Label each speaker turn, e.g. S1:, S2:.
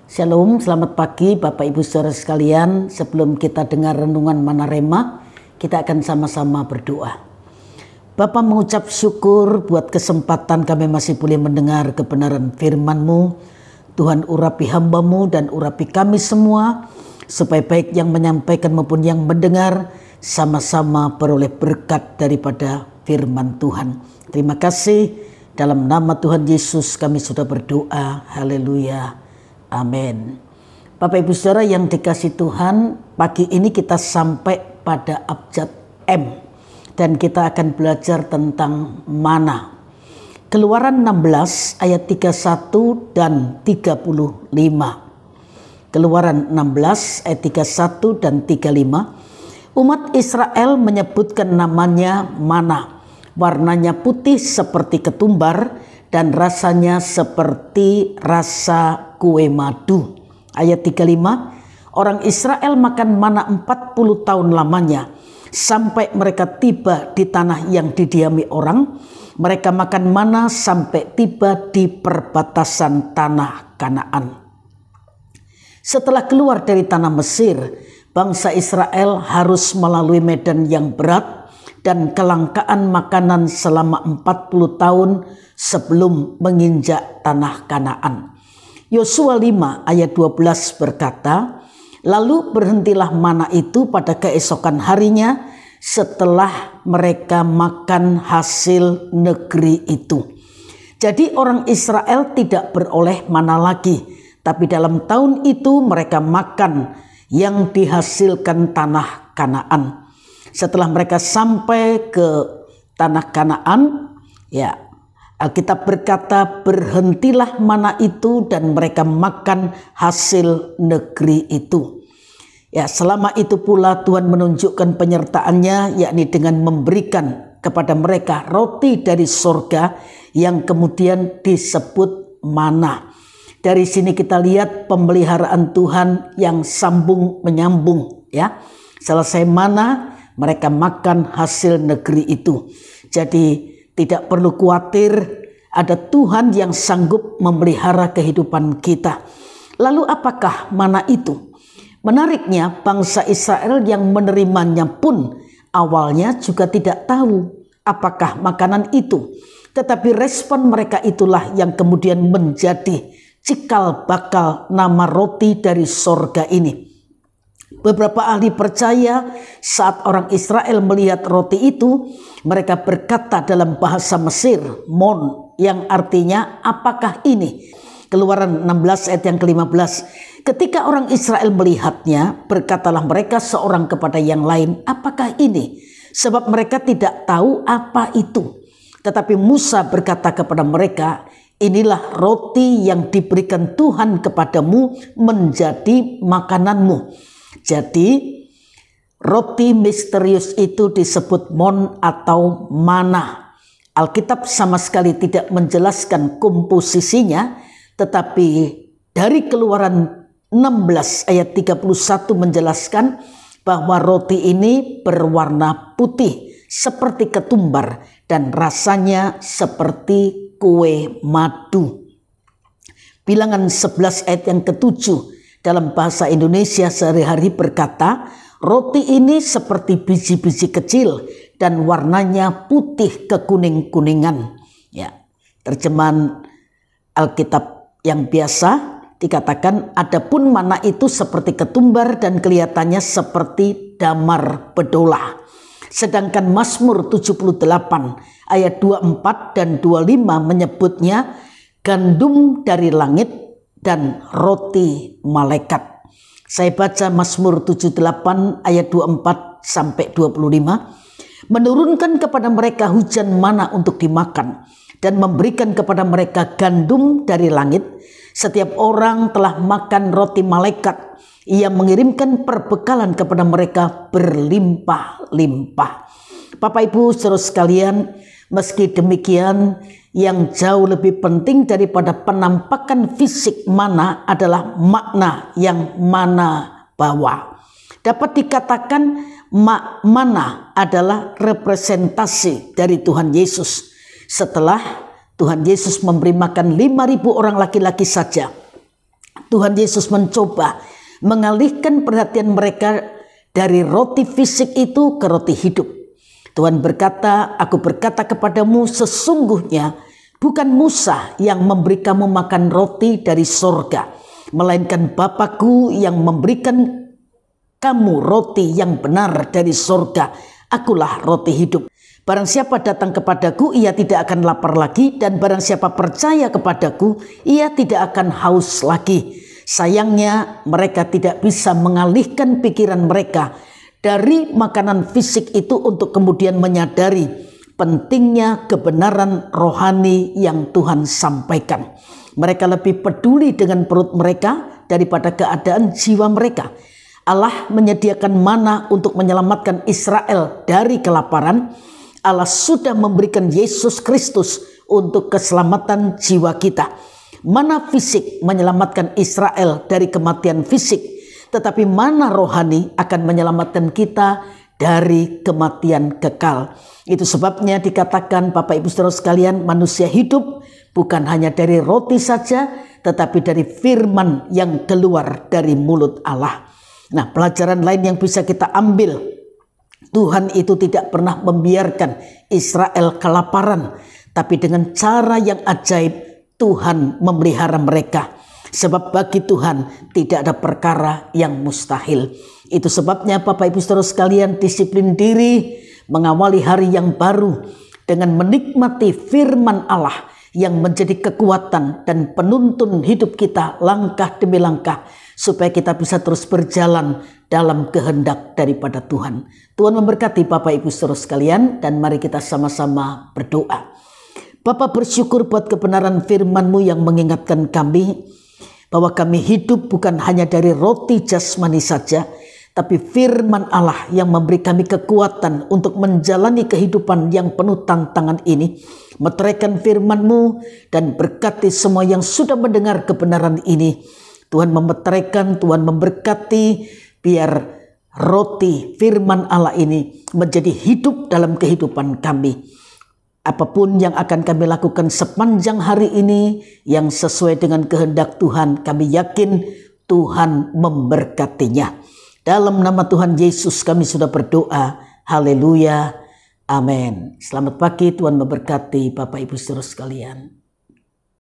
S1: Shalom, selamat pagi Bapak Ibu Saudara sekalian. Sebelum kita dengar renungan Manarema, kita akan sama-sama berdoa. Bapa, mengucap syukur buat kesempatan kami masih boleh mendengar kebenaran firman-Mu. Tuhan, urapi hamba-Mu dan urapi kami semua, supaya baik yang menyampaikan maupun yang mendengar sama-sama beroleh berkat daripada firman Tuhan. Terima kasih, dalam nama Tuhan Yesus kami sudah berdoa. Haleluya. Amin. Bapak Ibu Saudara yang dikasih Tuhan, pagi ini kita sampai pada abjad M dan kita akan belajar tentang mana. Keluaran 16 ayat 31 dan 35. Keluaran 16 ayat 31 dan 35. Umat Israel menyebutkan namanya mana. Warnanya putih seperti ketumbar dan rasanya seperti rasa kue madu. Ayat 35, orang Israel makan mana 40 tahun lamanya, sampai mereka tiba di tanah yang didiami orang. Mereka makan mana sampai tiba di perbatasan tanah Kanaan. Setelah keluar dari tanah Mesir, bangsa Israel harus melalui medan yang berat dan kelangkaan makanan selama 40 tahun sebelum menginjak tanah Kanaan. Yosua 5 ayat 12 berkata, lalu berhentilah mana itu pada keesokan harinya setelah mereka makan hasil negeri itu. Jadi orang Israel tidak beroleh mana lagi, tapi dalam tahun itu mereka makan yang dihasilkan tanah Kanaan. Setelah mereka sampai ke tanah Kanaan, ya, Alkitab berkata berhentilah mana itu dan mereka makan hasil negeri itu. Ya, selama itu pula Tuhan menunjukkan penyertaannya, yakni dengan memberikan kepada mereka roti dari surga yang kemudian disebut mana. Dari sini kita lihat pemeliharaan Tuhan yang sambung menyambung, ya. Selesai mana, mereka makan hasil negeri itu. Jadi tidak perlu khawatir, ada Tuhan yang sanggup memelihara kehidupan kita. Lalu apakah mana itu? Menariknya, bangsa Israel yang menerimanya pun awalnya juga tidak tahu apakah makanan itu. Tetapi respon mereka itulah yang kemudian menjadi cikal bakal nama roti dari sorga ini. Beberapa ahli percaya saat orang Israel melihat roti itu, mereka berkata dalam bahasa Mesir, mon, yang artinya apakah ini? Keluaran 16 ayat yang ke-15. Ketika orang Israel melihatnya, berkatalah mereka seorang kepada yang lain, apakah ini? Sebab mereka tidak tahu apa itu. Tetapi Musa berkata kepada mereka, inilah roti yang diberikan Tuhan kepadamu menjadi makananmu. Jadi roti misterius itu disebut mon atau mana. Alkitab sama sekali tidak menjelaskan komposisinya, tetapi dari Keluaran 16 ayat 31 menjelaskan bahwa roti ini berwarna putih seperti ketumbar dan rasanya seperti kue madu. Bilangan 11 ayat yang ke-7 dalam bahasa Indonesia sehari-hari berkata, roti ini seperti biji-biji kecil dan warnanya putih kekuning-kuningan. Ya, terjemahan Alkitab yang biasa dikatakan, adapun mana itu seperti ketumbar dan kelihatannya seperti damar bedola. Sedangkan Mazmur 78 ayat 24 dan 25 menyebutnya gandum dari langit dan roti malaikat. Saya baca Mazmur 78 ayat 24 sampai 25. Menurunkan kepada mereka hujan mana untuk dimakan dan memberikan kepada mereka gandum dari langit. Setiap orang telah makan roti malaikat. Ia mengirimkan perbekalan kepada mereka berlimpah-limpah. Bapak Ibu saudara sekalian, meski demikian, yang jauh lebih penting daripada penampakan fisik mana adalah makna yang mana bawa. Dapat dikatakan mana adalah representasi dari Tuhan Yesus. Setelah Tuhan Yesus memberi makan 5.000 orang laki-laki saja, Tuhan Yesus mencoba mengalihkan perhatian mereka dari roti fisik itu ke roti hidup. Tuhan berkata, aku berkata kepadamu, sesungguhnya bukan Musa yang memberi kamu makan roti dari sorga, melainkan Bapa-Ku yang memberikan kamu roti yang benar dari sorga. Akulah roti hidup. Barang siapa datang kepadaku, ia tidak akan lapar lagi, dan barang siapa percaya kepadaku, ia tidak akan haus lagi. Sayangnya mereka tidak bisa mengalihkan pikiran mereka dari makanan fisik itu untuk kemudian menyadari pentingnya kebenaran rohani yang Tuhan sampaikan. Mereka lebih peduli dengan perut mereka daripada keadaan jiwa mereka. Allah menyediakan mana untuk menyelamatkan Israel dari kelaparan. Allah sudah memberikan Yesus Kristus untuk keselamatan jiwa kita. Mana fisik menyelamatkan Israel dari kematian fisik, tetapi mana rohani akan menyelamatkan kita dari kematian kekal. Itu sebabnya dikatakan, Bapak Ibu Saudara sekalian, manusia hidup bukan hanya dari roti saja, tetapi dari firman yang keluar dari mulut Allah. Nah, pelajaran lain yang bisa kita ambil, Tuhan itu tidak pernah membiarkan Israel kelaparan, tapi dengan cara yang ajaib Tuhan memelihara mereka. Sebab bagi Tuhan tidak ada perkara yang mustahil. Itu sebabnya Bapak Ibu Saudara sekalian, disiplin diri mengawali hari yang baru dengan menikmati firman Allah yang menjadi kekuatan dan penuntun hidup kita langkah demi langkah, supaya kita bisa terus berjalan dalam kehendak daripada Tuhan. Tuhan memberkati Bapak Ibu Saudara sekalian, dan mari kita sama-sama berdoa. Bapa, bersyukur buat kebenaran firman-Mu yang mengingatkan kami bahwa kami hidup bukan hanya dari roti jasmani saja, tapi firman Allah yang memberi kami kekuatan untuk menjalani kehidupan yang penuh tantangan ini. Meteraikan firman-Mu dan berkati semua yang sudah mendengar kebenaran ini. Tuhan memeteraikan, Tuhan memberkati, biar roti firman Allah ini menjadi hidup dalam kehidupan kami. Apapun yang akan kami lakukan sepanjang hari ini yang sesuai dengan kehendak Tuhan, kami yakin Tuhan memberkatinya. Dalam nama Tuhan Yesus kami sudah berdoa. Haleluya. Amin. Selamat pagi, Tuhan memberkati Bapak Ibu Saudara sekalian.